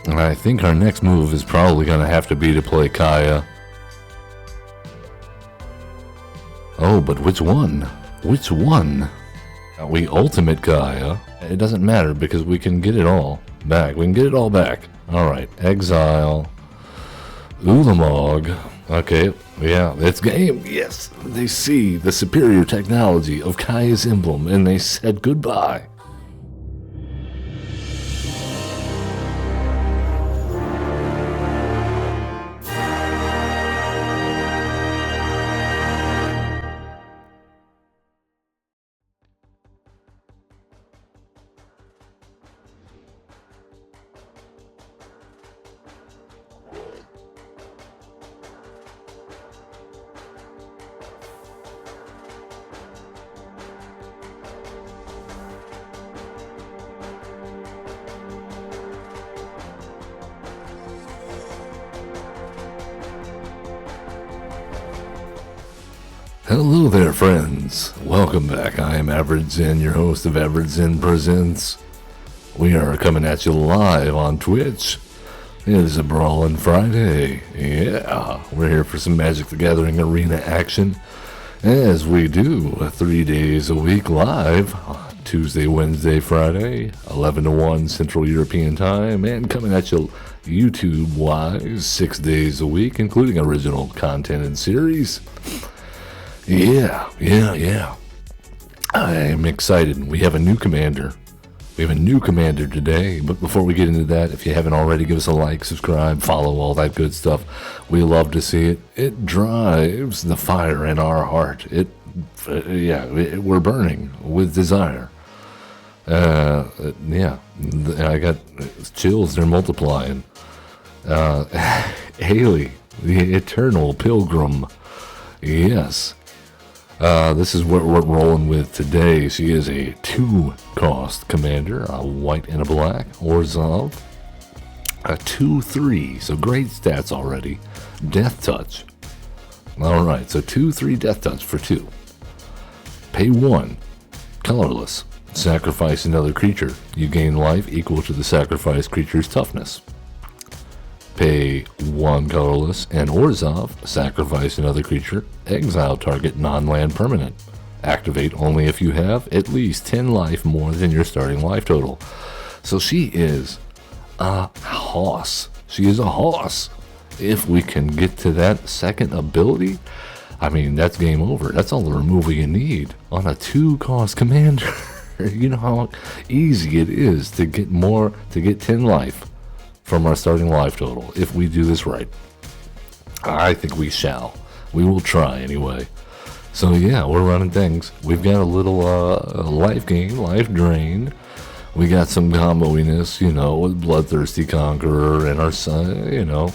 And I think our next move is probably going to have to be to play Kaya. Oh, but which one? Which one? We ultimate Kaya. It doesn't matter because we can get it all back. We can get it all back. Alright, Exile. Ulamog. Okay, yeah, it's game. Yes, they see the superior technology of Kaya's emblem and they said goodbye. Hello there, friends. Welcome back. I am averagezen, your host of averagezen Presents. We are coming at you live on Twitch. It is a Brawlin Friday. Yeah, we're here for some Magic the Gathering arena action, as we do 3 days a week live. Tuesday, Wednesday, Friday, 11 to 1 Central European Time, and coming at you YouTube-wise 6 days a week, including original content and series. Yeah. I'm excited. We have a new commander. We have a new commander today. But before we get into that, if you haven't already, give us a like, subscribe, follow, all that good stuff. We love to see it. It drives the fire in our heart. We're burning with desire. I got chills. They're multiplying. Ayli, the eternal pilgrim. Yes. This is what we're rolling with today. She is a 2-cost commander, a white and a black. Orzhov, a 2/3, so great stats already. Death Touch. Alright, so 2/3 Death Touch for 2. Pay 1, colorless. Sacrifice another creature. You gain life equal to the sacrificed creature's toughness. Pay 1 colorless, and Orzhov, sacrifice another creature, exile target non-land permanent. Activate only if you have at least 10 life more than your starting life total. So she is a hoss. She is a hoss. If we can get to that second ability, I mean, that's game over. That's all the removal you need on a 2-cost commander. You know how easy it is to get 10 life from our starting life total, if we do this right. I think we shall. We will try anyway. So yeah, we're running things. We've got a little life gain, life drain. We got some comboiness, with Bloodthirsty Conqueror and our son,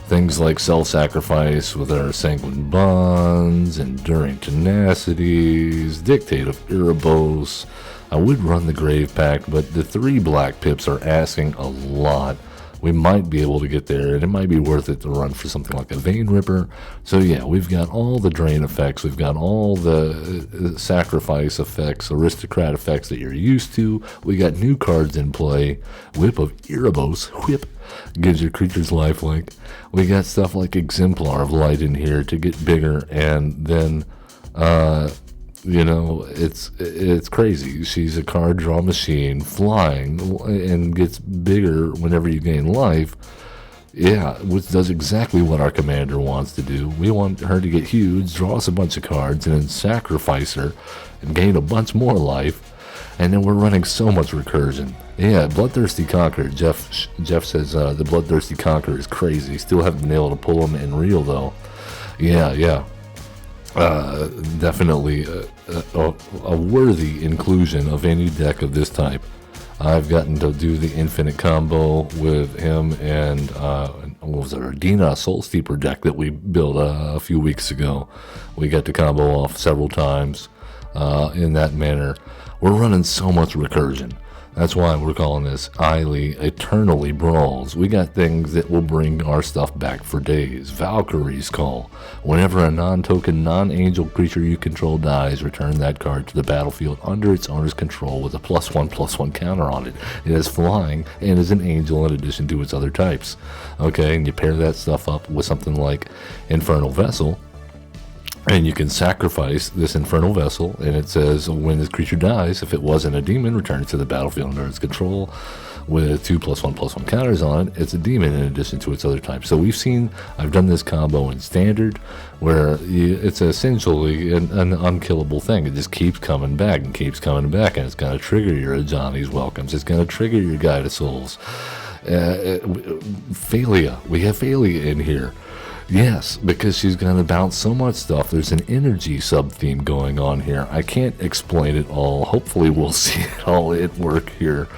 things like self-sacrifice with our Sanguine Bonds, Enduring Tenacities, Dictate of Erebos. I would run the Grave Pact, but the 3 black pips are asking a lot. We might be able to get there, and it might be worth it to run for something like a Vein Ripper. So yeah, we've got all the drain effects, we've got all the sacrifice effects, aristocrat effects that you're used to. We got new cards in play. Whip of Erebos, Whip, gives your creatures lifelink. We got stuff like Exemplar of Light in here to get bigger, and then it's crazy. She's a card draw machine, flying, and gets bigger whenever you gain life. Yeah, which does exactly what our commander wants to do. We want her to get huge, draw us a bunch of cards, and then sacrifice her and gain a bunch more life. And then we're running so much recursion. Yeah, Bloodthirsty Conqueror. Jeff says the Bloodthirsty Conqueror is crazy. Still haven't been able to pull him in real, though. Yeah. Definitely a worthy inclusion of any deck of this type. I've gotten to do the infinite combo with him and what was it, our Dina Soul Steeper deck that we built a few weeks ago. We got to combo off several times in that manner. We're running so much recursion. That's why we're calling this Ayli Eternally Brawls. We got things that will bring our stuff back for days. Valkyrie's Call. Whenever a non-token, non-angel creature you control dies, return that card to the battlefield under its owner's control with a +1/+1 counter on it. It is flying and is an angel in addition to its other types. Okay, and you pair that stuff up with something like Infernal Vessel, and you can sacrifice this Infernal Vessel, and it says when this creature dies, if it wasn't a demon, return it to the battlefield under its control with 2 +1/+1 counters on it. It's a demon in addition to its other types. So I've done this combo in Standard, where it's essentially an unkillable thing. It just keeps coming back and keeps coming back, and it's going to trigger your Johnny's Welcomes. It's going to trigger your Guide of Souls. Phalia. We have Phalia in here. Yes, because she's going to bounce so much stuff. There's an energy sub-theme going on here. I can't explain it all. Hopefully we'll see it all at work here.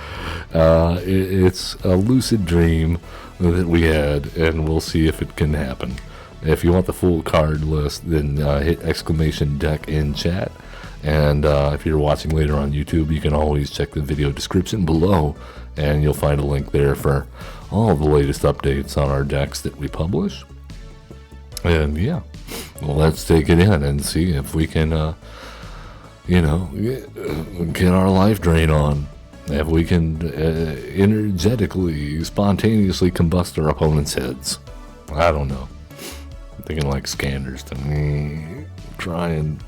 It's a lucid dream that we had, and we'll see if it can happen. If you want the full card list, then hit !deck in chat. And if you're watching later on YouTube, you can always check the video description below, and you'll find a link there for all the latest updates on our decks that we publish. And yeah, well, let's take it in and see if we can, get our life drain on. If we can energetically, spontaneously combust our opponent's heads. I don't know. I'm thinking like Scanners to me. Trying.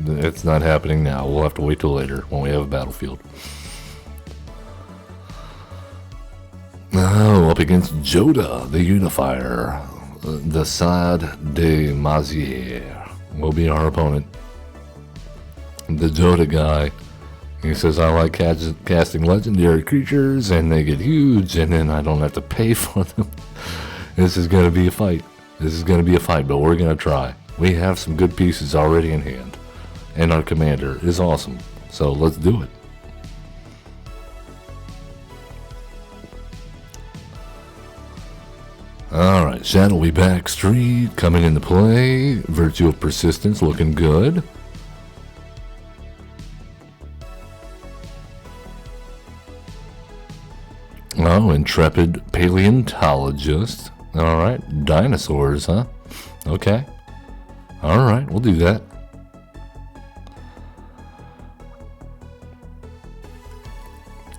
It's not happening now. We'll have to wait till later when we have a battlefield. Oh, up against Joda, the Unifier. The Sade de Mazier will be our opponent. The Joda guy, he says, I like casting legendary creatures, and they get huge, and then I don't have to pay for them. This is going to be a fight. But we're going to try. We have some good pieces already in hand, and our commander is awesome. So let's do it. Alright, Shadowy Backstreet coming into play. Virtue of Persistence looking good. Oh, Intrepid Paleontologist. Alright, dinosaurs, huh? Okay. Alright, we'll do that.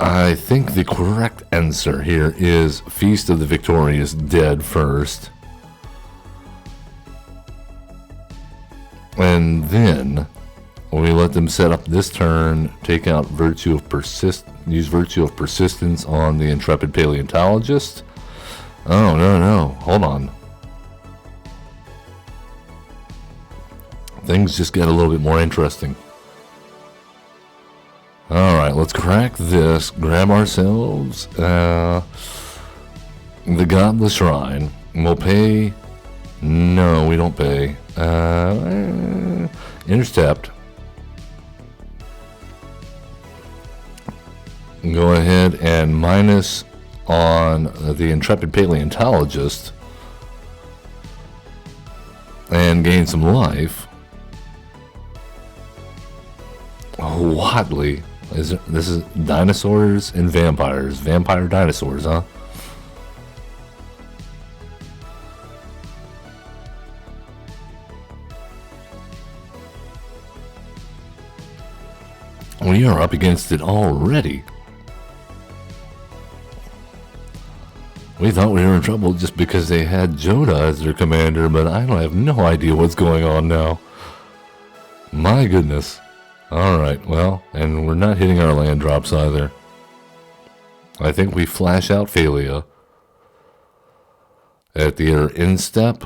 I think the correct answer here is Feast of the Victorious Dead first. And then we let them set up this turn, take out use Virtue of Persistence on the Intrepid Paleontologist. Oh, no, hold on. Things just get a little bit more interesting. Alright, let's crack this, grab ourselves the Godless Shrine. We'll pay. No, we don't pay. Intercept. Go ahead and minus on the Intrepid Paleontologist and gain some life. Oh, Watley. This is dinosaurs and vampires. Vampire dinosaurs, huh? We are up against it already. We thought we were in trouble just because they had Joda as their commander, but I have no idea what's going on now. My goodness. Alright, well, and we're not hitting our land drops either. I think we flash out Phalia at the instep.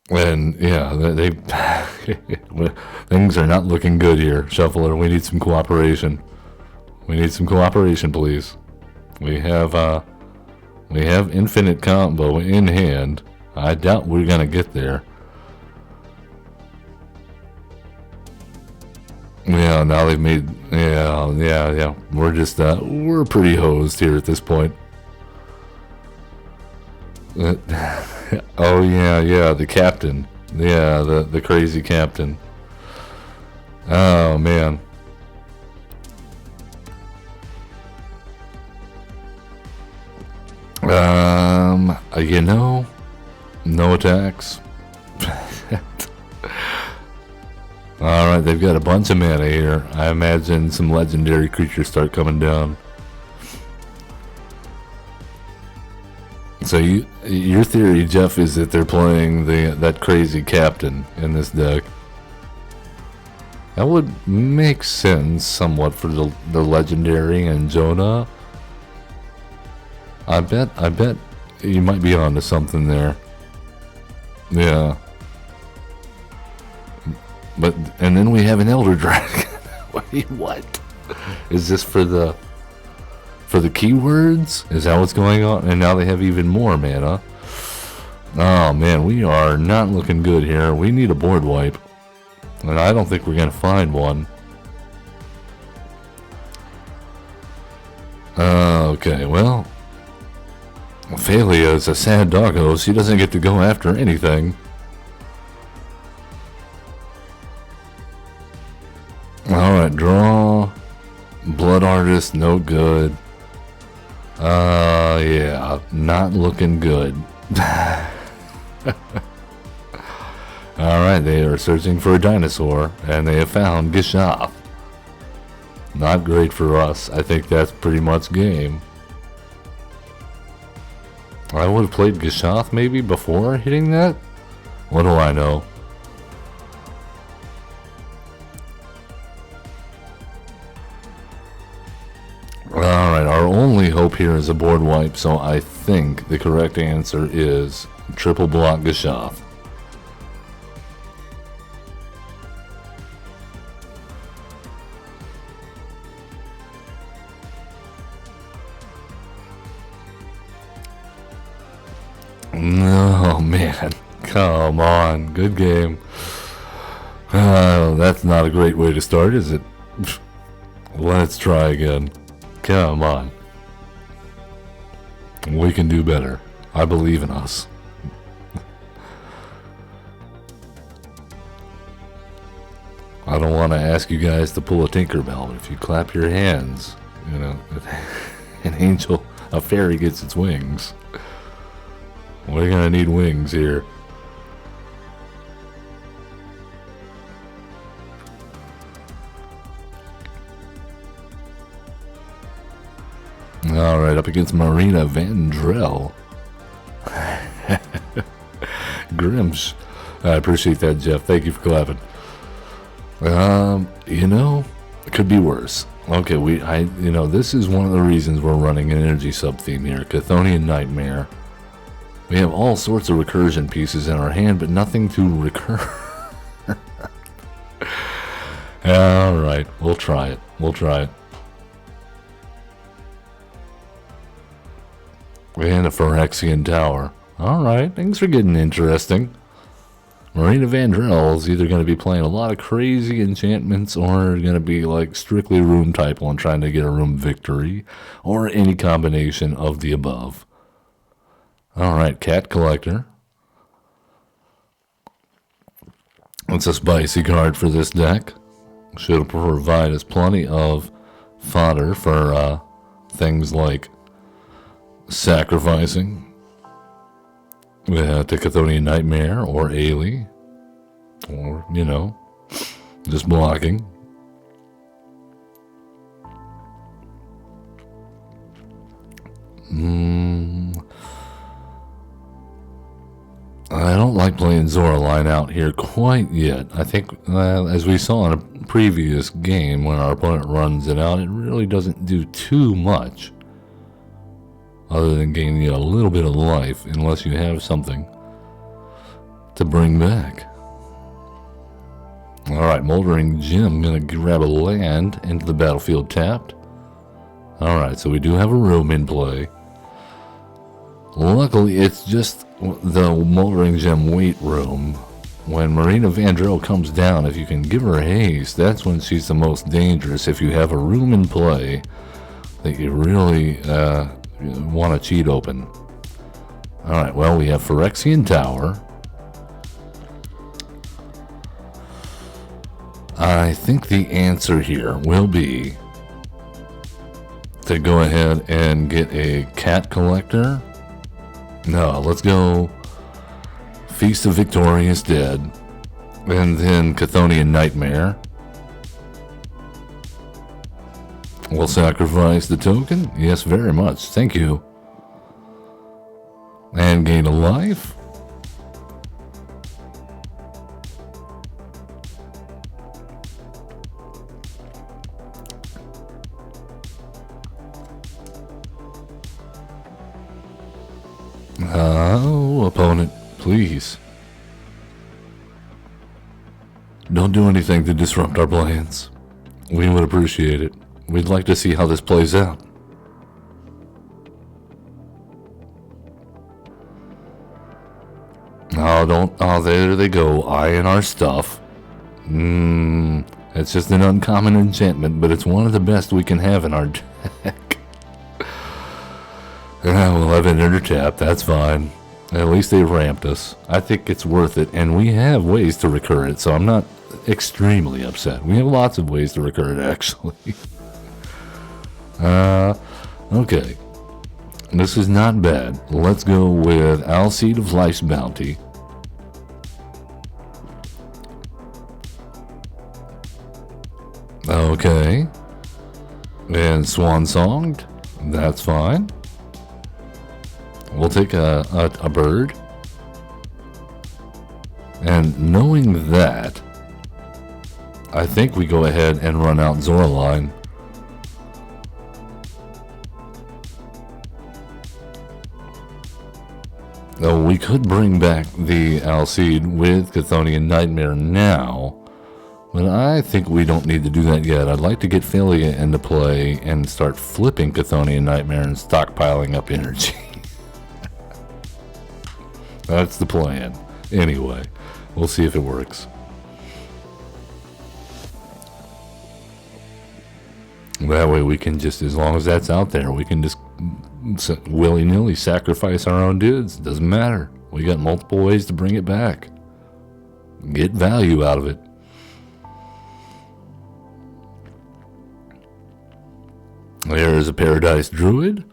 And yeah, they things are not looking good here, Shuffler. We need some cooperation. Please. We have infinite combo in hand. I doubt we're gonna get there. Yeah, now they've made, yeah. We're just, we're pretty hosed here at this point. Oh, yeah, the captain. Yeah, the crazy captain. Oh, man. You know, no attacks. Alright, they've got a bunch of mana here. I imagine some legendary creatures start coming down. So your theory, Jeff, is that they're playing that crazy captain in this deck. That would make sense somewhat for the legendary and Jonah. I bet you might be onto something there. Yeah. And then we have an Elder Dragon. Wait, what? Is this for the keywords? Is that what's going on? And now they have even more mana. Oh man, we are not looking good here. We need a board wipe. And I don't think we're gonna find one. Okay, well, Ophelia is a sad doggo. She doesn't get to go after anything. Alright, draw. Blood Artist, no good. Yeah, not looking good. Alright, they are searching for a dinosaur, and they have found Gishath. Not great for us. I think that's pretty much game. I would have played Gishath maybe before hitting that? What do I know? Alright, our only hope here is a board wipe, so I think the correct answer is triple block Gishath. No, man. Come on. Good game. That's not a great way to start, is it? Let's try again. Come on. We can do better. I believe in us. I don't want to ask you guys to pull a Tinkerbell, but if you clap your hands, you know, a fairy gets its wings. We're gonna need wings here. Alright, up against Marina Vandrell. Grimsh. I appreciate that, Jeff. Thank you for clapping. You know, it could be worse. Okay, this is one of the reasons we're running an energy sub-theme here. Chthonian Nightmare. We have all sorts of recursion pieces in our hand, but nothing to recur. Alright, we'll try it. And a Phyrexian Tower. Alright, things are getting interesting. Marina Vandrell is either going to be playing a lot of crazy enchantments or going to be like strictly room type one trying to get a room victory, or any combination of the above. Alright, Cat Collector. It's a spicy card for this deck. Should provide us plenty of fodder for things like sacrificing to Chthonian Nightmare or Ayli. Or, just blocking. I don't like playing Zoraline out here quite yet. I think, as we saw in a previous game, when our opponent runs it out, it really doesn't do too much. Other than gaining you a little bit of life, unless you have something to bring back. Alright, Moldering Gem, gonna grab a land into the battlefield tapped. Alright, so we do have a room in play. Luckily, it's just the Moldering Gem wait room. When Marina Vandrell comes down, if you can give her haste, that's when she's the most dangerous. If you have a room in play that you really want to cheat open. Alright, well, we have Phyrexian Tower. I think the answer here will be to go ahead and get a Cat Collector No, let's go Feast of Victorious Dead. And then Chthonian Nightmare. We'll sacrifice the token. Yes, very much. Thank you. And gain a life. Oh, opponent, please. Don't do anything to disrupt our plans. We would appreciate it. We'd like to see how this plays out. Oh, there they go, eyeing our stuff. It's just an uncommon enchantment, but it's one of the best we can have in our deck. We'll have it intertap, that's fine. At least they ramped us. I think it's worth it, and we have ways to recur it, so I'm not extremely upset. We have lots of ways to recur it, actually. Okay. This is not bad. Let's go with Alseed of Life's Bounty. Okay. And Swan Songed. That's fine. We'll take a bird. And knowing that, I think we go ahead and run out Zoraline. Though we could bring back the Alseed with Chthonian Nightmare now, but I think we don't need to do that yet. I'd like to get Philia into play and start flipping Chthonian Nightmare and stockpiling up energy. That's the plan. Anyway, we'll see if it works. That way we can just, as long as that's out there, we can just willy-nilly sacrifice our own dudes. Doesn't matter. We got multiple ways to bring it back. Get value out of it. There's a Paradise Druid.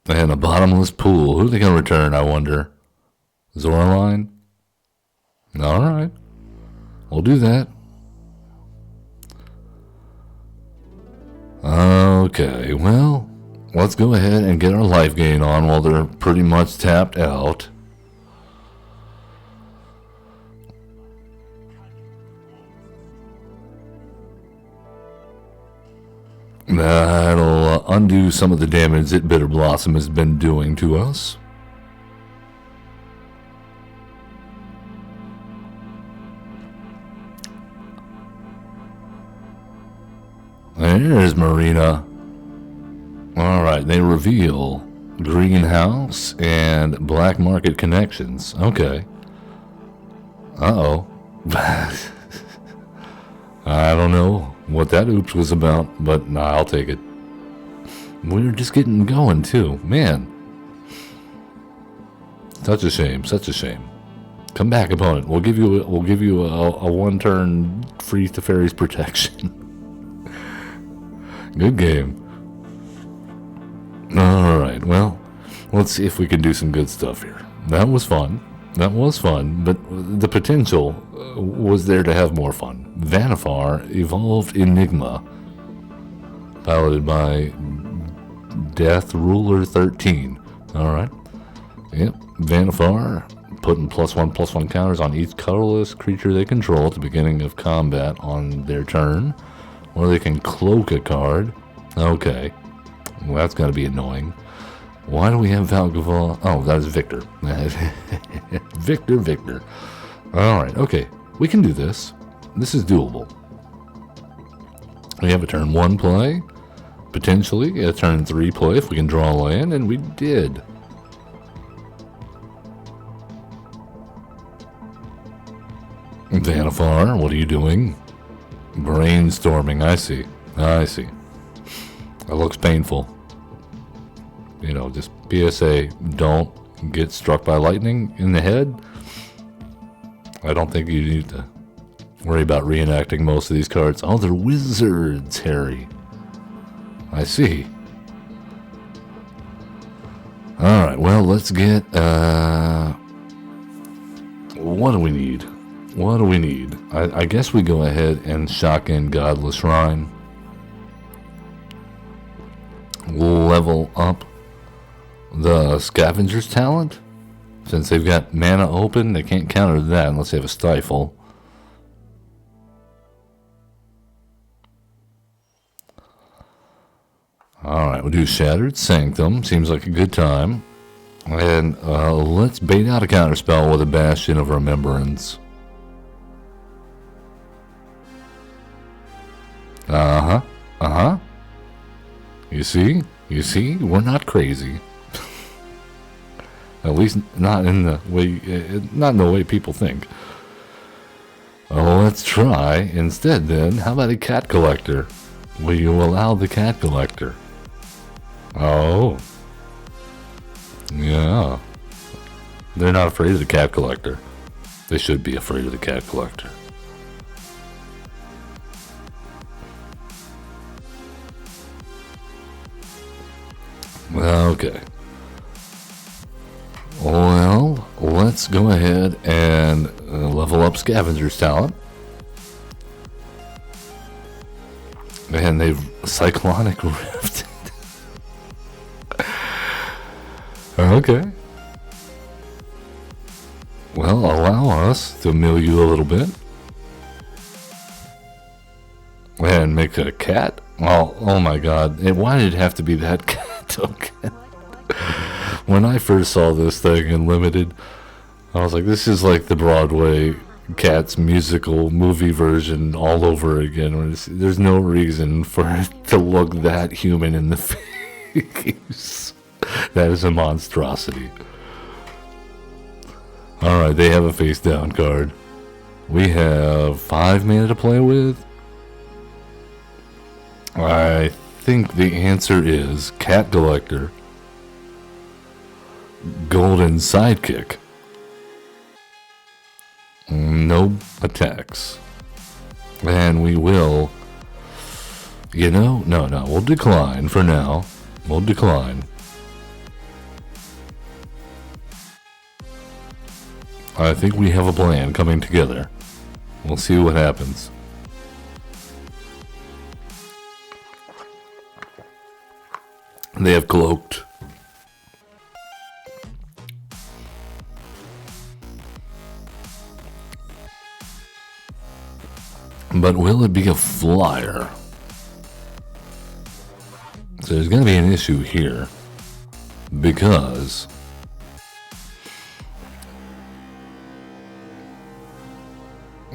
And a Bottomless Pool. Who are they going to return, I wonder? Zoraline? Alright. We'll do that. Okay, well, let's go ahead and get our life gain on while they're pretty much tapped out. That'll undo some of the damage that Bitter Blossom has been doing to us. There's Marina. Alright, they reveal Greenhouse and Black Market Connections. Okay. Uh-oh. I don't know what that oops was about, but nah, I'll take it. We're just getting going too. Man. Such a shame, such a shame. Come back, opponent. We'll give you a one-turn Freeze to Fairies protection. Good game. Alright, well, let's see if we can do some good stuff here. That was fun. That was fun, but the potential was there to have more fun. Vanifar Evolved Enigma, piloted by Death Ruler 13. Alright. Yep, Vanifar putting +1/+1 counters on each colorless creature they control at the beginning of combat on their turn. Or they can cloak a card. Okay. Well, that's got to be annoying. Why do we have Valgava? Oh, that is Victor. Victor. Alright, okay. We can do this. This is doable. We have a turn 1 play. Potentially a turn 3 play if we can draw a land, and we did. Vanifar, what are you doing? Brainstorming, I see. It looks painful. You know, just PSA, don't get struck by lightning in the head. I don't think you need to worry about reenacting most of these cards. Oh, they're wizards, Harry. I see. Alright, well, let's get, what do we need? What do we need? I guess we go ahead and shotgun Godless Shrine. Level up the Scavenger's talent. Since they've got mana open, they can't counter that unless they have a Stifle. Alright, we'll do Shattered Sanctum. Seems like a good time. And let's bait out a counterspell with a Bastion of Remembrance. You see, we're not crazy. At least not in the way people think. Oh, let's try instead then. How about a Cat Collector? Will you allow the Cat Collector? Oh. Yeah. They're not afraid of the Cat Collector. They should be afraid of the Cat Collector. Okay. Well, let's go ahead and level up Scavenger's talent. And they've Cyclonic Rift. Okay. Well, allow us to mill you a little bit. And make a cat? Oh my god. Why did it have to be that cat token? When I first saw this thing in Limited, I was like, this is like the Broadway Cats musical movie version all over again. There's no reason for it to look that human in the face. That is a monstrosity. Alright, they have a face down card. We have 5 mana to play with. I think the answer is Cat Collector, Golden Sidekick, no attacks, and we will, no, we'll decline for now. We'll decline. I think we have a plan coming together. We'll see what happens. They have cloaked. But will it be a flyer? So there's going to be an issue here. Because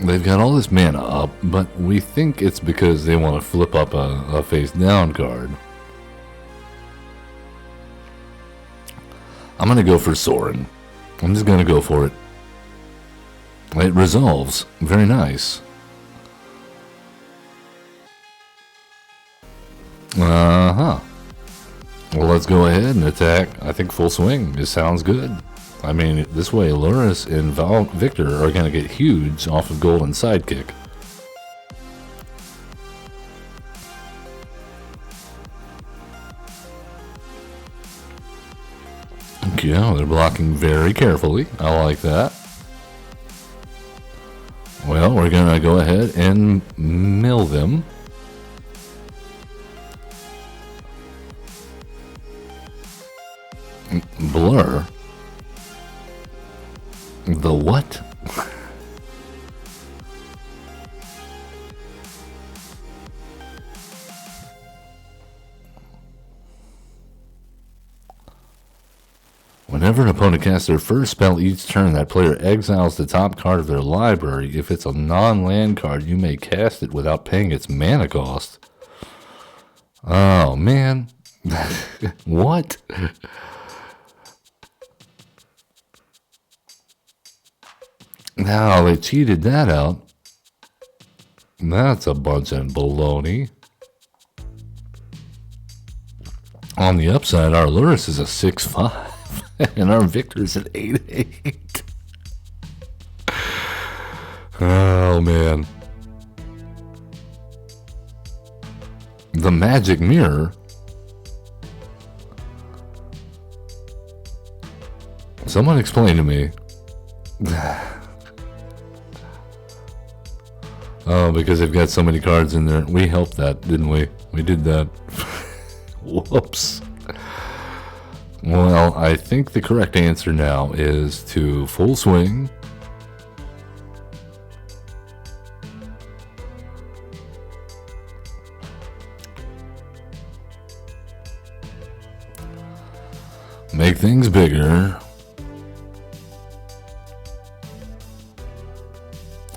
they've got all this mana up, but we think it's because they want to flip up a face down card. I'm going to go for Sorin. I'm just going to go for it. It resolves. Very nice. Well, let's go ahead and attack. I think full swing. It sounds good. I mean, this way, Luris and Victor are going to get huge off of Golden Sidekick. Yeah, they're blocking very carefully. I like that. Well, we're going to go ahead and mill them. Blur? The what? Whenever an opponent casts their first spell each turn, that player exiles the top card of their library. If it's a non-land card, you may cast it without paying its mana cost. Oh, man. What? Now, they cheated that out. That's a bunch of baloney. On the upside, our Luris is a 6/5. And our Victor's at 8/8. Oh, man. The magic mirror. Someone explain to me. Oh, because they've got so many cards in there. We helped that, didn't we? We did that. Whoops. Well, I think the correct answer now is to full swing. Make things bigger.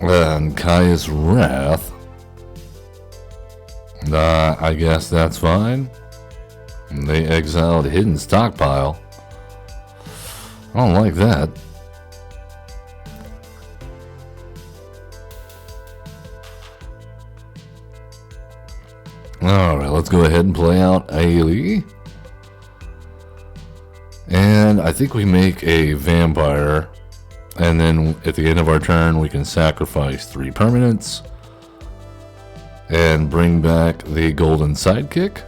And Kaya's Wrath. I guess that's fine. They exiled Hidden Stockpile. I don't like that. Alright, let's go ahead and play out Ayli. And I think we make a vampire. And then at the end of our turn, we can sacrifice 3 permanents. And bring back the golden sidekick.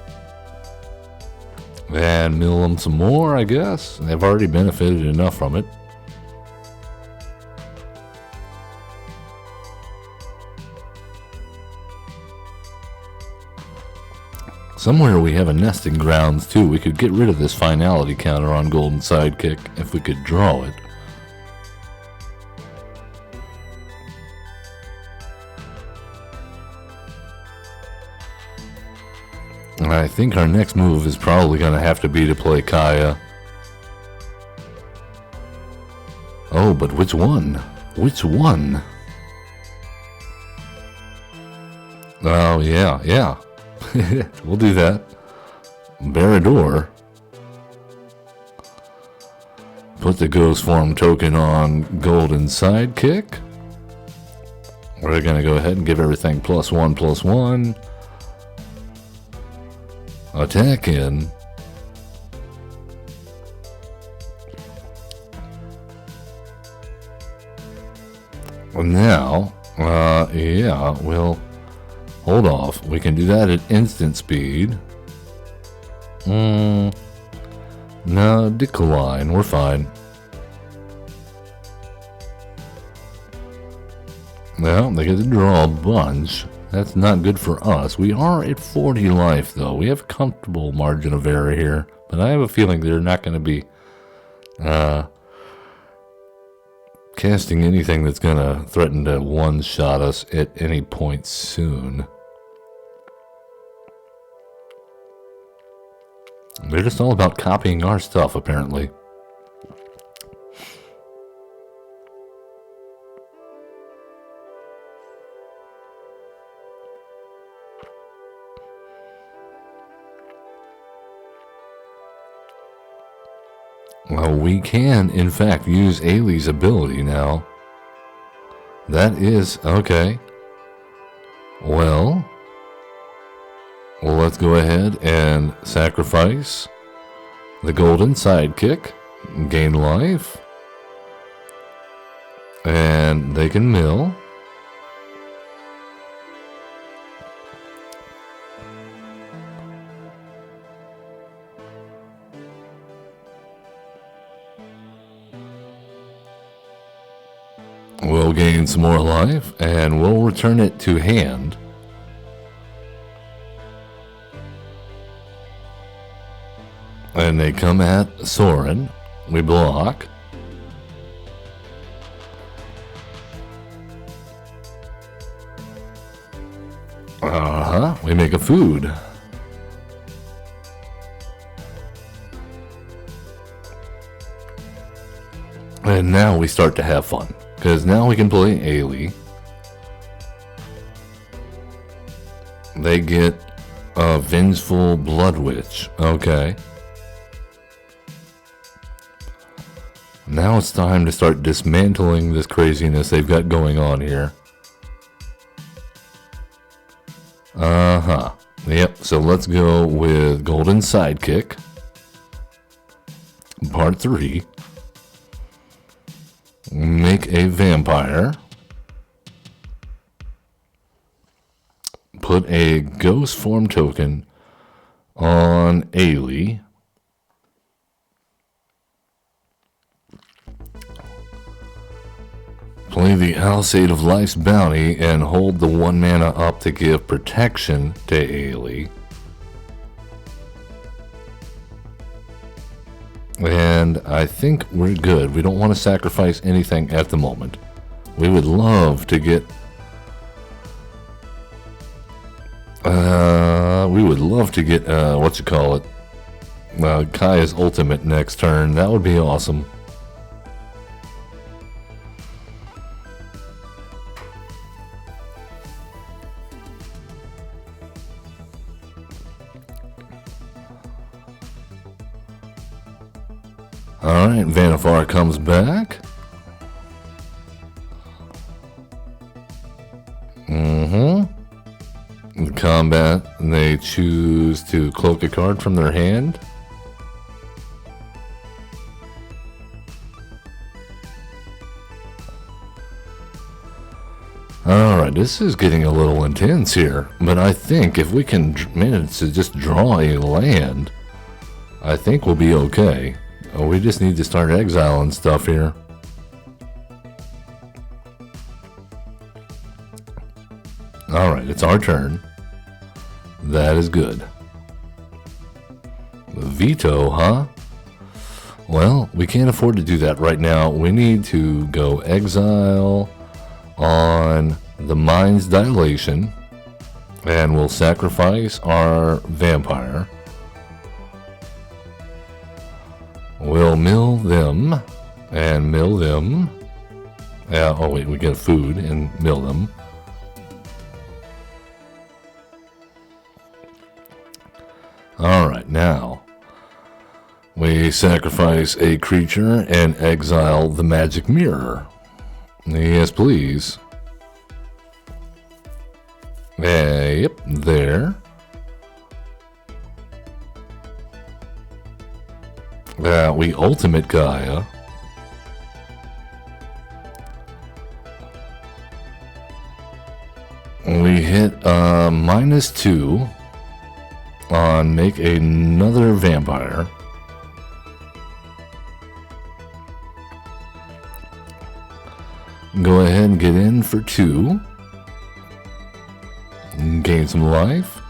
And mill them some more, I guess. They've already benefited enough from it. Somewhere we have a nesting grounds too. We could get rid of this finality counter on golden sidekick if we could draw it. I think our next move is probably going to have to be to play Kaya. Oh, but which one? Which one? Oh, yeah. We'll do that. Barador. Put the ghost form token on golden sidekick. We're going to go ahead and give everything +1/+1. Attack in. Now, yeah, we'll hold off. We can do that at instant speed. No, decline. We're fine. Well, they get to draw a bunch. That's not good for us. We are at 40 life, though. We have a comfortable margin of error here. But I have a feeling they're not going to be casting anything that's going to threaten to one-shot us at any point soon. They're just all about copying our stuff, apparently. Well, we can, in fact, use Ayli's ability now. That is, okay. Well, let's go ahead and sacrifice the golden sidekick, gain life, and they can mill. We'll gain some more life, and we'll return it to hand. And they come at Soren. We block. We make a food. And now we start to have fun. Because now we can play Ayli. They get a Vengeful Blood Witch. Okay. Now it's time to start dismantling this craziness they've got going on here. Yep, so let's go with Golden Sidekick. Part 3. Make a vampire. Put a ghost form token on Ayli. Play the Alsade of Life's Bounty and hold the 1 mana up to give protection to Ayli. And I think we're good. We don't want to sacrifice anything at the moment. We would love to get... what's it call it? Kaya's ultimate next turn. That would be awesome. Alright, Vanifar comes back. In combat, they choose to cloak a card from their hand. Alright, this is getting a little intense here, but I think if we can manage to just draw a land, I think we'll be okay. We just need to start exiling stuff here. Alright, it's our turn. That is good. Veto, huh? Well, we can't afford to do that right now. We need to go exile on the Mind's Dilation, and we'll sacrifice our vampire. We'll mill them, and mill them. Oh wait, we get food and mill them. Alright, now we sacrifice a creature and exile the magic mirror. Yes, please. Yep, there. We ultimate Gaia. We hit -2 on make another vampire. Go ahead and get in for 2. Gain some life.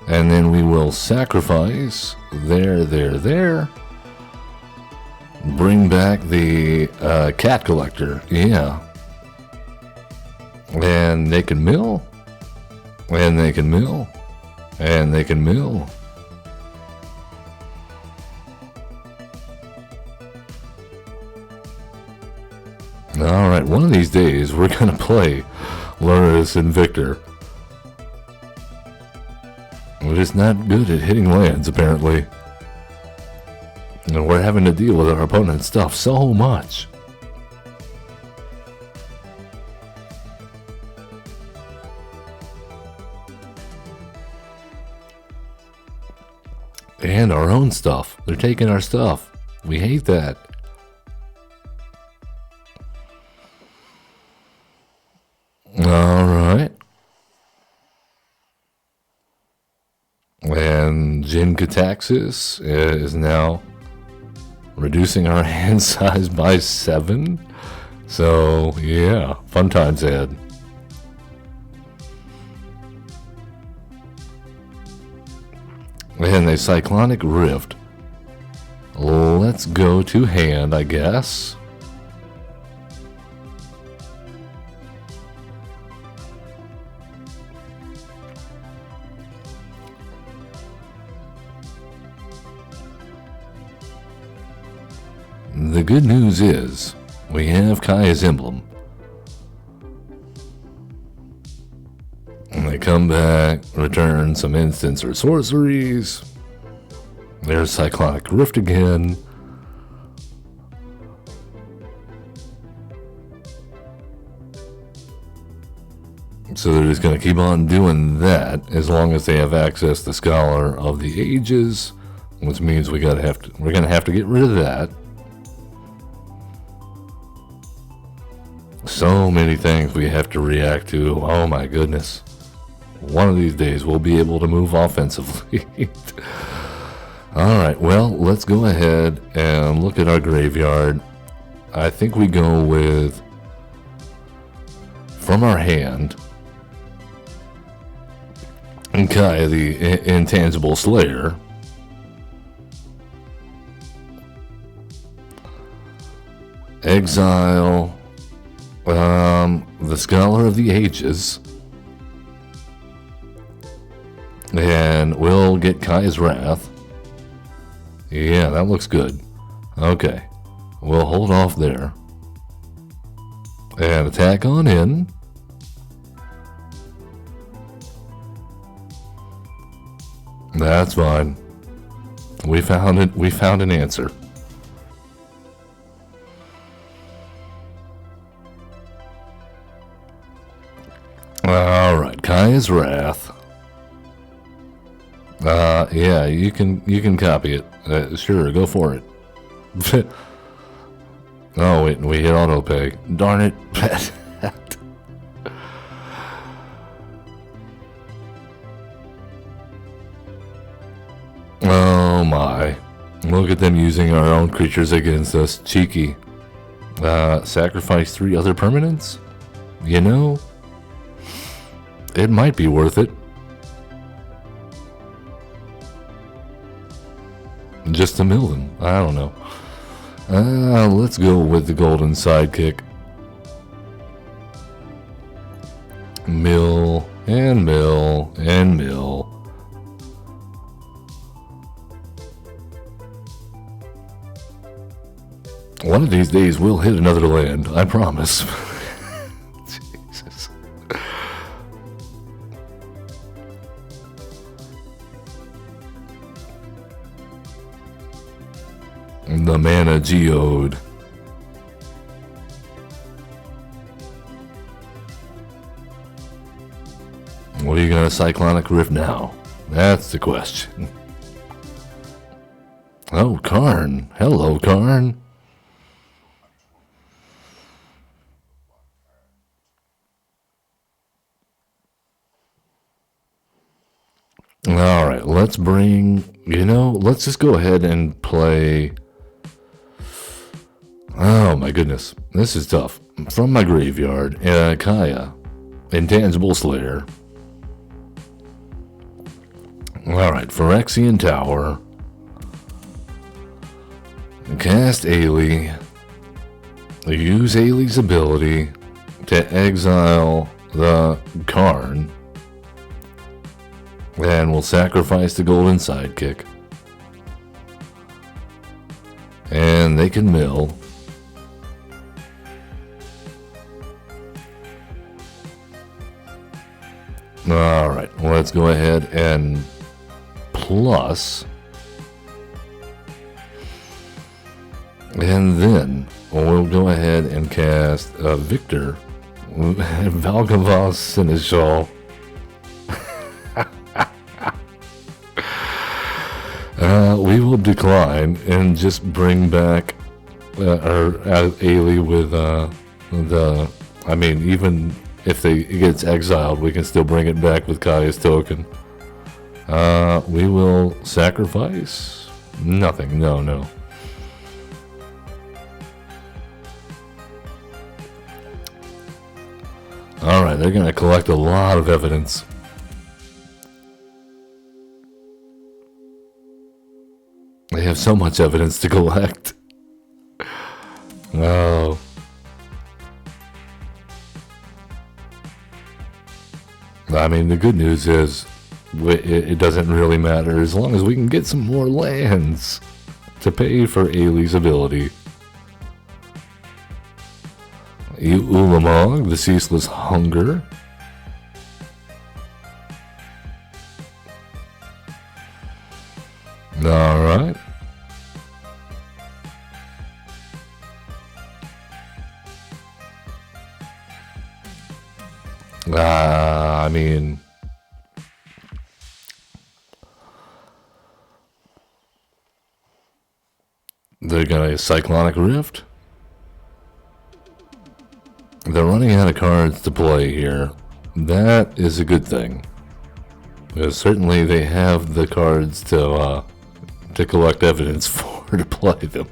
And then we will sacrifice there. Bring back the cat collector. Yeah. And they can mill. And they can mill. And they can mill. Alright, one of these days we're going to play Lourdes and Victor. We're just not good at hitting lands, apparently. And we're having to deal with our opponent's stuff so much. And our own stuff. They're taking our stuff. We hate that. Alright. And Jin Cataxis is now reducing our hand size by 7. So, yeah, fun times ahead. And a Cyclonic Rift. Let's go to hand, I guess. The good news is, we have Kaya's Emblem. And they come back, return some instants or sorceries. There's Cyclonic Rift again. So they're just going to keep on doing that as long as they have access to Scholar of the Ages, which means we're going to have to get rid of that. So many things we have to react to. Oh my goodness. One of these days we'll be able to move offensively. Alright, well, let's go ahead and look at our graveyard. I think we go with from our hand. And Kaya, the intangible slayer. Exile the Scholar of the Ages. And we'll get Kaya's Wrath. Yeah, that looks good. Okay. We'll hold off there. And attack on in. That's fine. We found it. We found an answer. Alright, Kaya's Wrath. Yeah, you can copy it. Sure, go for it. Oh, wait, we hit auto pay. Darn it. Oh my. Look at them using our own creatures against us. Cheeky. Sacrifice 3 other permanents? You know, it might be worth it. Just to mill them. I don't know. Let's go with the golden sidekick. Mill and mill and mill. One of these days we'll hit another land, I promise. Jesus. The mana geode. What are you gonna Cyclonic Rift now? That's the question. Oh, Karn. Hello, Karn. Alright, let's bring, let's just go ahead and play. Oh my goodness, this is tough. From my graveyard, Kaya, Intangible Slayer. Alright, Phyrexian Tower. Cast Ayli. Use Ayli's ability to exile the Karn. And we'll sacrifice the golden sidekick. And they can mill. Alright, let's go ahead and plus. And then we'll go ahead and cast Victor. Valgavoth Seneschal. We will decline and just bring back our Ayli with even if it gets exiled, we can still bring it back with Kaya's token. We will sacrifice nothing. No. Alright, they're going to collect a lot of evidence. They have so much evidence to collect. Oh. I mean, the good news is it doesn't really matter as long as we can get some more lands to pay for Ayli's ability. Ulamog, the Ceaseless Hunger. Alright. I mean, they're gonna Cyclonic Rift. They're running out of cards to play here. That is a good thing. Because certainly they have the cards to collect evidence for to play them.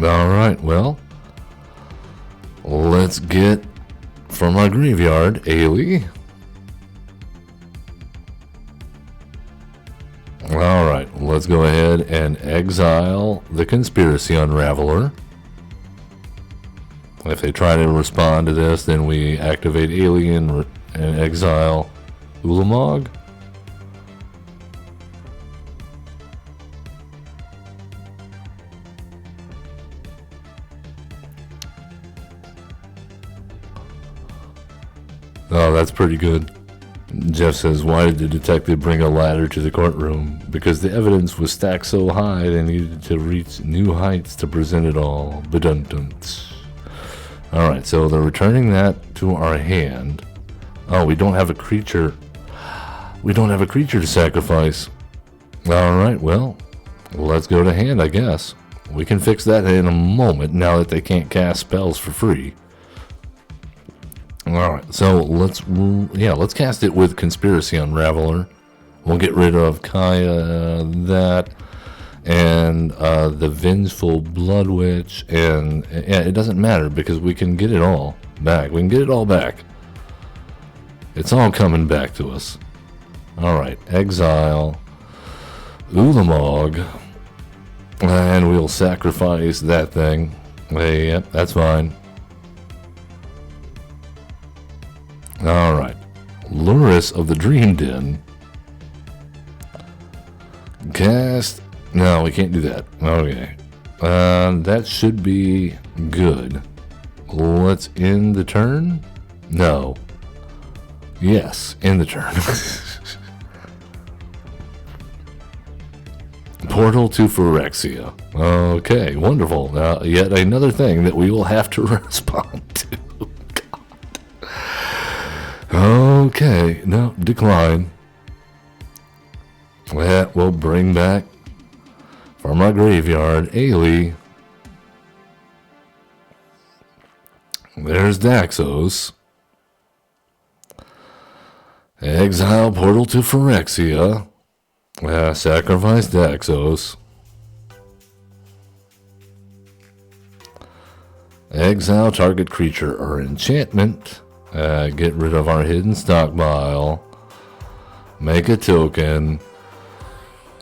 Alright, well, let's get from our graveyard, Ayli. Alright, let's go ahead and exile the Conspiracy Unraveler. If they try to respond to this, then we activate Alien and exile Ulamog. Oh, that's pretty good. Jeff says, why did the detective bring a ladder to the courtroom? Because the evidence was stacked so high they needed to reach new heights to present it all. Baduntunt. Alright, so they're returning that to our hand. Oh, we don't have a creature. We don't have a creature to sacrifice. Alright, well, let's go to hand, I guess. We can fix that in a moment now that they can't cast spells for free. Alright, so let's cast it with Conspiracy Unraveler. We'll get rid of Kaya, that, and the Vengeful Blood Witch, and yeah, it doesn't matter because we can get it all back. We can get it all back. It's all coming back to us. Alright, exile Ulamog, and we'll sacrifice that thing. Hey, yep, that's fine. Alright, Luris of the Dream Den. Cast. No, we can't do that. Okay. That should be good. Let's end the turn? No. Yes, end the turn. Portal to Phyrexia. Okay, wonderful. Yet another thing that we will have to respond to. Okay, no, decline. That will bring back from our graveyard Ayli. There's Daxos. Exile Portal to Phyrexia. Sacrifice Daxos. Exile target creature or enchantment. Get rid of our hidden stockpile. Make a token.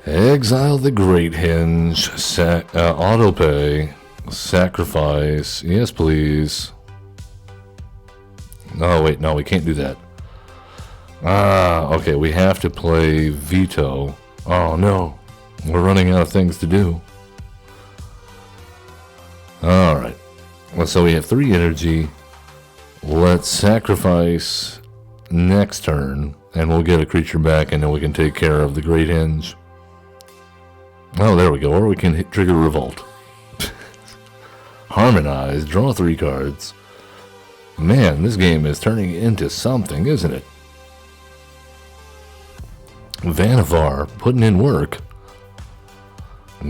Exile the Great Hinge. Autopay. Sacrifice. Yes, please. Oh, wait. No, we can't do that. Okay. We have to play Veto. Oh, no. We're running out of things to do. Alright. Well, so we have 3 energy. Let's sacrifice next turn, and we'll get a creature back, and then we can take care of the Great Hinge. Oh, there we go. Or we can trigger Revolt. Harmonize. Draw 3 cards. Man, this game is turning into something, isn't it? Vanavar, putting in work.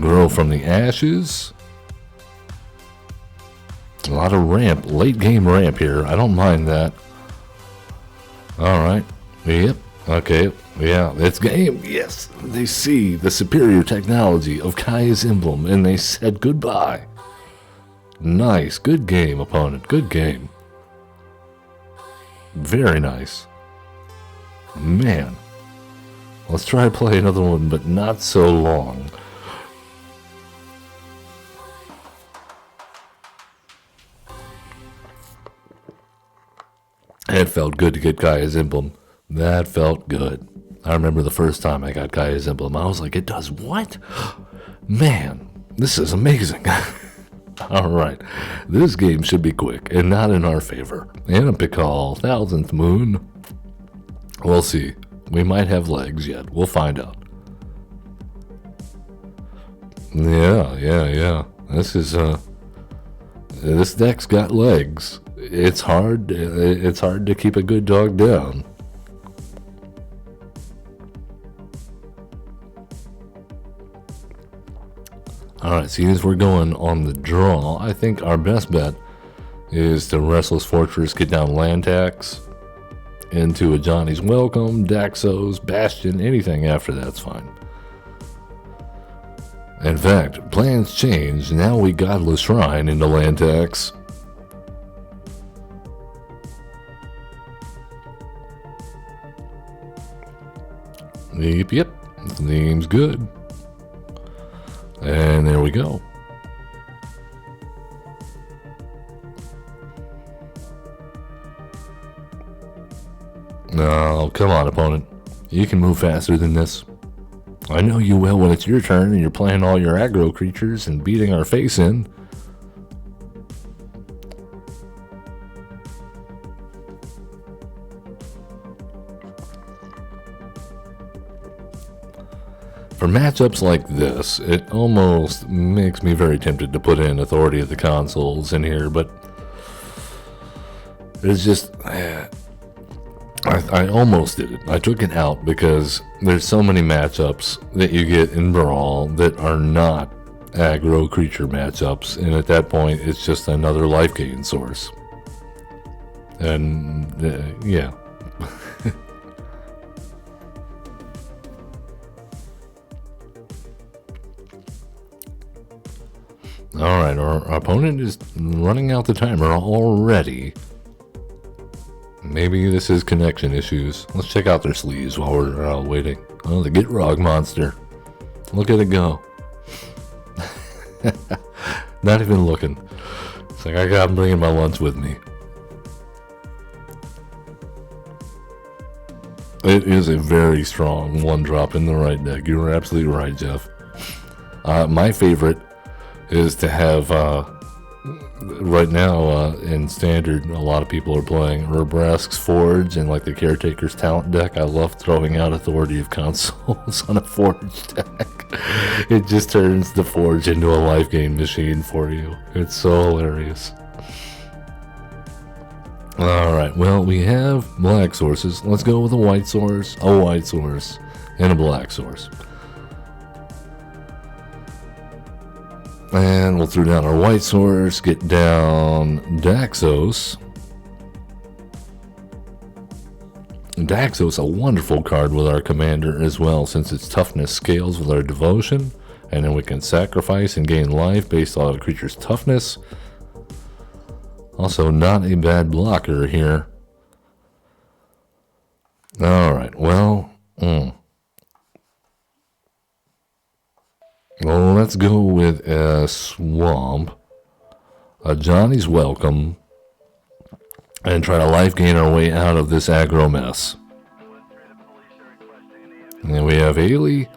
Grow from the ashes. A lot of ramp, late game ramp here. I don't mind that. Alright. Yep. Okay. Yeah, it's game. Yes. They see the superior technology of Kaya's emblem and they said goodbye. Nice. Good game, opponent. Good game. Very nice. Man. Let's try to play another one, but not so long. It felt good to get Kaya's emblem. That felt good. I remember the first time I got Kaya's emblem. I was like, it does what? Man, this is amazing. Alright, this game should be quick and not in our favor. Anapikal, 1000th Moon. We'll see. We might have legs yet. We'll find out. Yeah. This deck's got legs. It's hard to keep a good dog down. Alright, seeing as we're going on the draw, I think our best bet is to Restless Fortress, get down land tax, into a Johnny's Welcome, Daxos, Bastion, anything after that's fine. In fact, plans changed. Now we Godless Shrine into land tax. Yep. Seems good. And there we go. No, come on, opponent. You can move faster than this. I know you will when it's your turn and you're playing all your aggro creatures and beating our face in. For matchups like this, it almost makes me very tempted to put in Authority of the Consoles in here, but it's just... I almost did it. I took it out because there's so many matchups that you get in Brawl that are not aggro creature matchups, and at that point it's just another life gain source. And yeah. Alright, our opponent is running out the timer already. Maybe this is connection issues. Let's check out their sleeves while we're waiting. Oh, the Gitrog monster. Look at it go. Not even looking. It's like I'm bringing my lunch with me. It is a very strong one drop in the right deck. You were absolutely right, Jeff. My favorite is to have... right now, in Standard, a lot of people are playing Urbrask's Forge and like the Caretaker's Talent deck. I love throwing out Authority of Consoles on a Forge deck. It just turns the Forge into a life gain machine for you. It's so hilarious. Alright, well, we have black sources. Let's go with a white source, and a black source. And we'll throw down our white source, get down Daxos. Daxos, a wonderful card with our commander as well, since its toughness scales with our devotion. And then we can sacrifice and gain life based on a creature's toughness. Also, not a bad blocker here. Alright, well... Well, let's go with a Swamp, a Johnny's Welcome, and try to life gain our way out of this aggro mess. And then we have Ayli,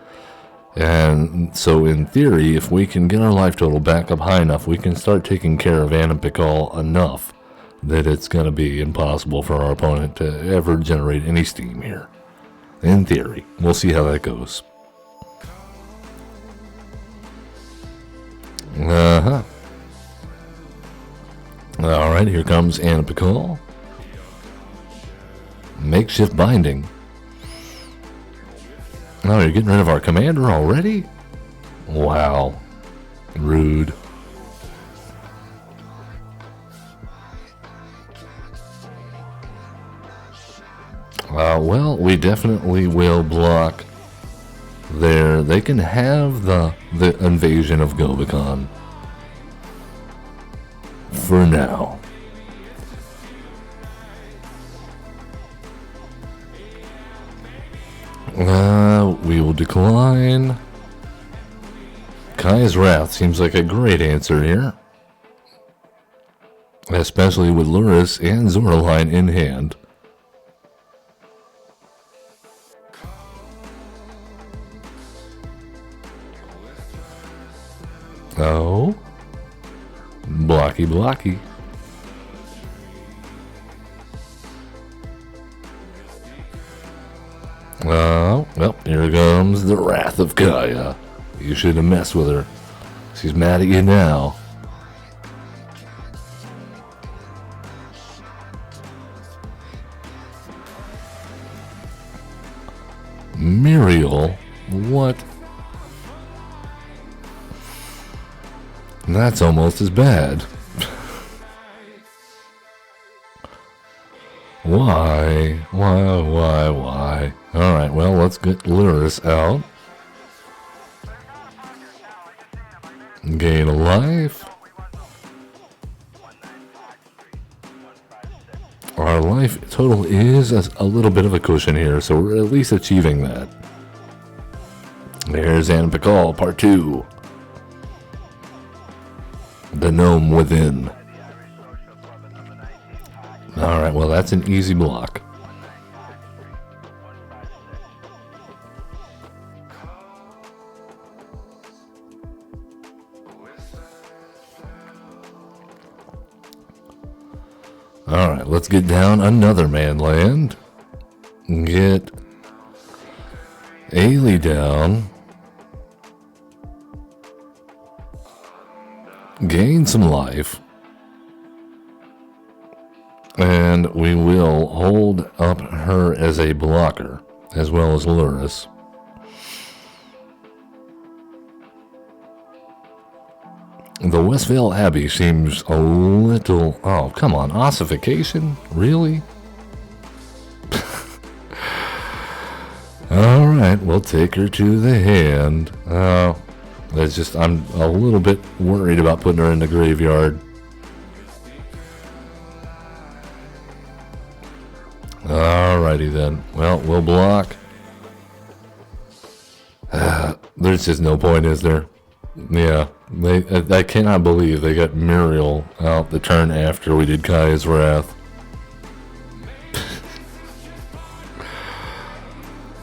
and so in theory, if we can get our life total back up high enough, we can start taking care of Anapikal enough that it's going to be impossible for our opponent to ever generate any steam here. In theory. We'll see how that goes. Alright, here comes Anapikal. Makeshift Binding. Oh, you're getting rid of our commander already? Wow. Rude. Well, we definitely will block there. They can have the invasion of Gobekon. For now. We will decline. Kai's Wrath seems like a great answer here. Especially with Luris and Zoraline in hand. Oh. Blocky. Oh, well, here comes the Wrath of Kaya. You shouldn't have messed with her. She's mad at you now. Muriel? What? That's almost as bad. Why? Alright, well, let's get Luris out. Gain a life. Our life total is a little bit of a cushion here, so we're at least achieving that. There's Anna Pikal, part 2. The Gnome Within. Alright, well that's an easy block. Alright, let's get down another man land. Get Ayli down. Gain some life. And we will hold up her as a blocker, as well as Luris. The Westvale Abbey seems a little... Oh, come on. Ossification? Really? Alright, we'll take her to the hand. That's just... I'm a little bit worried about putting her in the graveyard. Alrighty then. Well, we'll block. There's just no point, is there? Yeah. I cannot believe they got Muriel out the turn after we did Kaya's Wrath.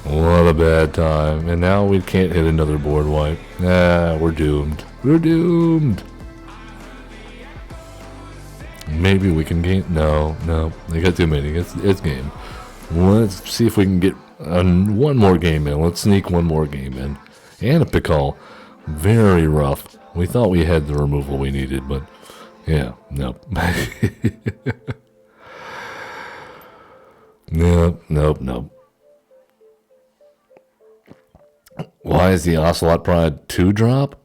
What a bad time. And now we can't hit another board wipe. We're doomed. We're doomed. Maybe we can gain... No, they got too many. It's game. Let's see if we can get one more game in. Let's sneak one more game in. Anna Pikal, very rough. We thought we had the removal we needed, but yeah, nope. Nope. Why is the Ocelot Pride 2-drop?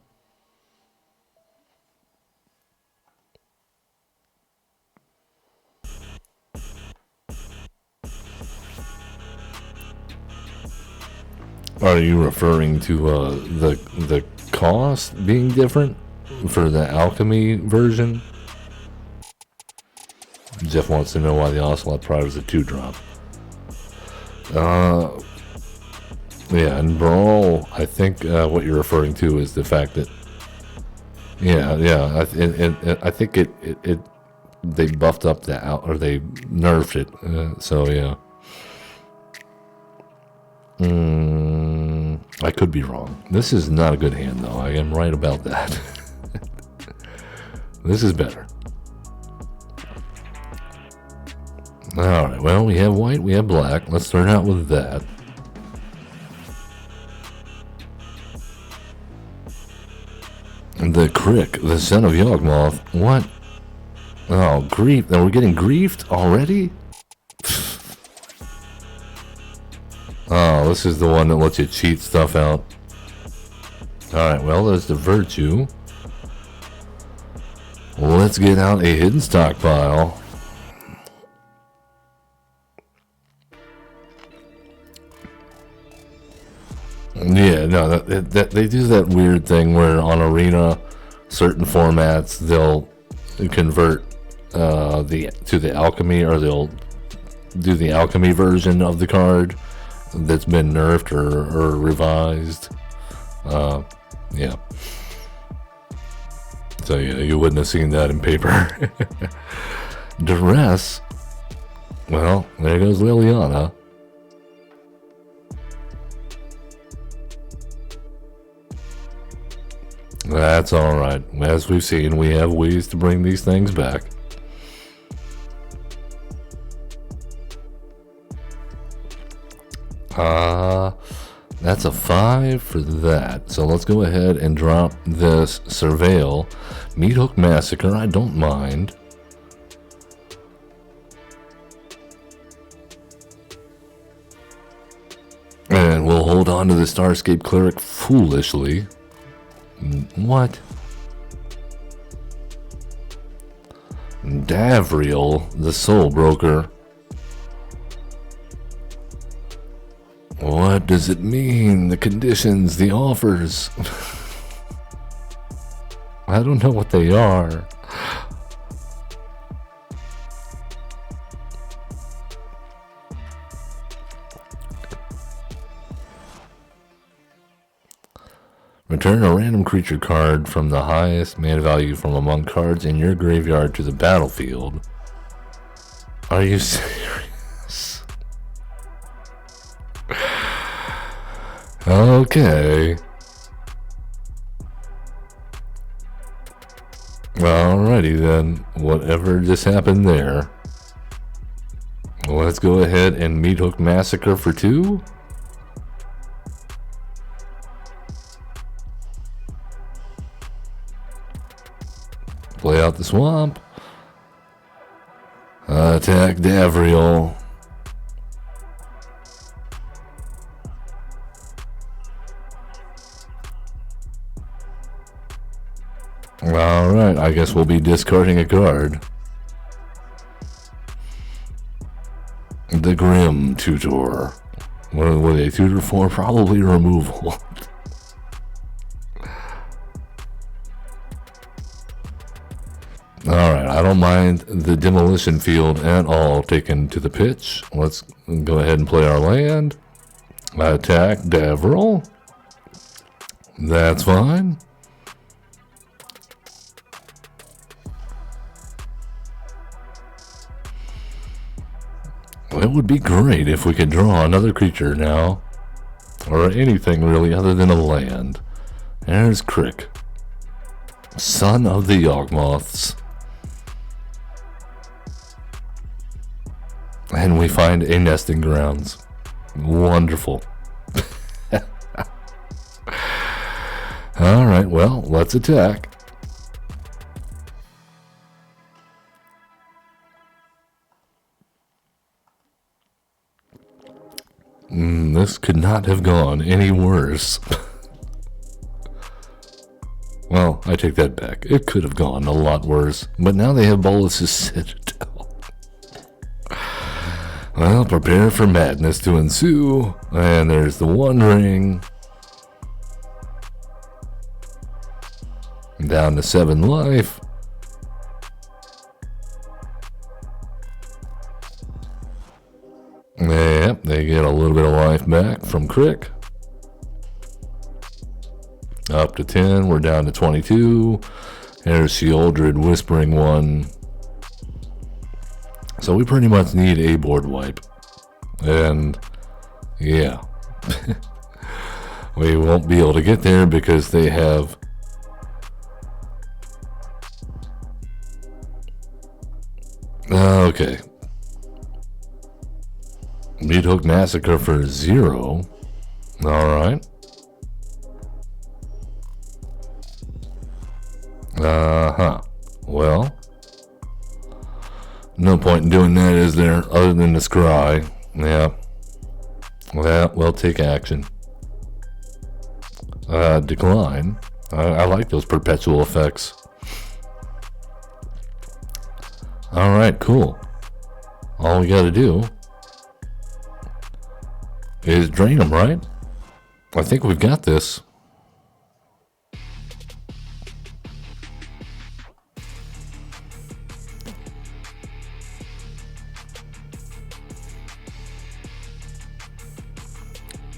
Are you referring to the cost being different for the alchemy version? Jeff wants to know why the Ocelot Pride was a 2-drop. Yeah, and Brawl, I think what you're referring to is the fact that, I think it they buffed up the or they nerfed it, so yeah. I could be wrong. This is not a good hand, though. I am right about that. This is better. Alright, well, we have white, we have black. Let's start out with that. The Crick, the son of Yawgmoth. What? Oh, grief. Now we're getting griefed already? Oh, this is the one that lets you cheat stuff out. Alright, well, there's the Virtue. Let's get out a hidden stockpile. Yeah, no, they do that weird thing where on Arena, certain formats, they'll convert to the alchemy, or they'll do the alchemy version of the card that's been nerfed or revised. Yeah. So yeah, you wouldn't have seen that in paper. Duress. Well, there goes Liliana. That's alright. As we've seen, we have ways to bring these things back. That's a 5 for that. So let's go ahead and drop this Surveil. Meat Hook Massacre, I don't mind. And we'll hold on to the Starscape Cleric foolishly. What? Davriel, the Soul Broker. What does it mean? The conditions, the offers. I don't know what they are. Return a random creature card from the highest mana value from among cards in your graveyard to the battlefield. Are you serious? Okay. Alrighty then. Whatever just happened there. Let's go ahead and Meat Hook Massacre for 2. Play out the swamp. Attack Davriel. Alright, I guess we'll be discarding a card. The Grim Tutor. What are they tutor for? Probably removal. Alright, I don't mind the demolition field at all taken to the pitch. Let's go ahead and play our land. Attack Davriel. That's fine. It would be great if we could draw another creature now. Or anything really other than a land. There's Crick. Son of the Yawgmoths. And we find a nesting grounds. Wonderful. Alright, well, let's attack. This could not have gone any worse. Well, I take that back. It could have gone a lot worse. But now they have Bolus's Citadel. Well, prepare for madness to ensue. And there's the One Ring. Down to 7 life. Yep, they get a little bit of life back from Crick. Up to 10, we're down to 22. There's Sheoldred Whispering One. So we pretty much need a board wipe. And, yeah. We won't be able to get there because they have... Okay. Meat Hook Massacre for 0. Alright. Well. No point in doing that, is there? Other than to scry. Yeah. Well, we'll take action. Decline. I like those perpetual effects. Alright, cool. All we gotta do is drain them, right? I think we've got this.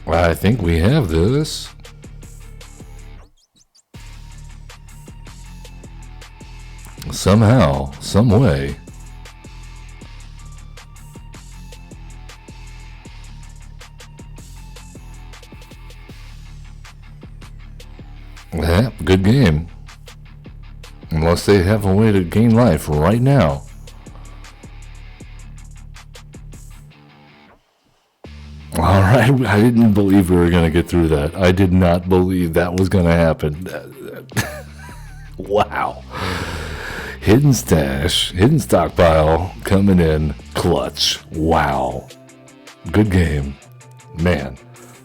I think we have this. Somehow, some way. Yeah, good game. Unless they have a way to gain life right now. Alright, I didn't believe we were going to get through that. I did not believe that was going to happen. Wow. Hidden stash, hidden stockpile, coming in clutch. Wow. Good game. Man,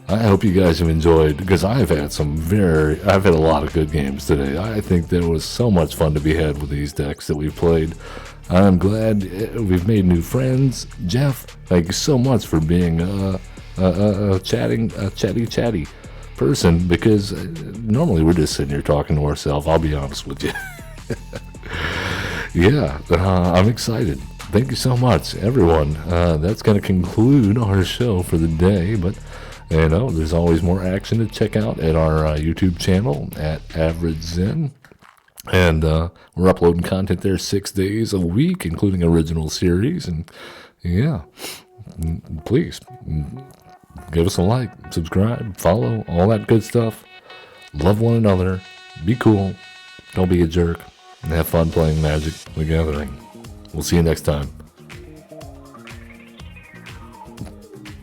I hope you guys have enjoyed, because I've had a lot of good games today. I think there was so much fun to be had with these decks that we've played. I'm glad we've made new friends. Jeff, thank you so much for being chatty. person because normally we're just sitting here talking to ourselves. I'll be honest with you. Yeah, I'm excited. Thank you so much, everyone. That's going to conclude our show for the day, but there's always more action to check out at our YouTube channel at averagezen. And we're uploading content there 6 days a week, including original series. And yeah, please give us a like, subscribe, follow, all that good stuff. Love one another. Be cool. Don't be a jerk. And have fun playing Magic the Gathering. We'll see you next time.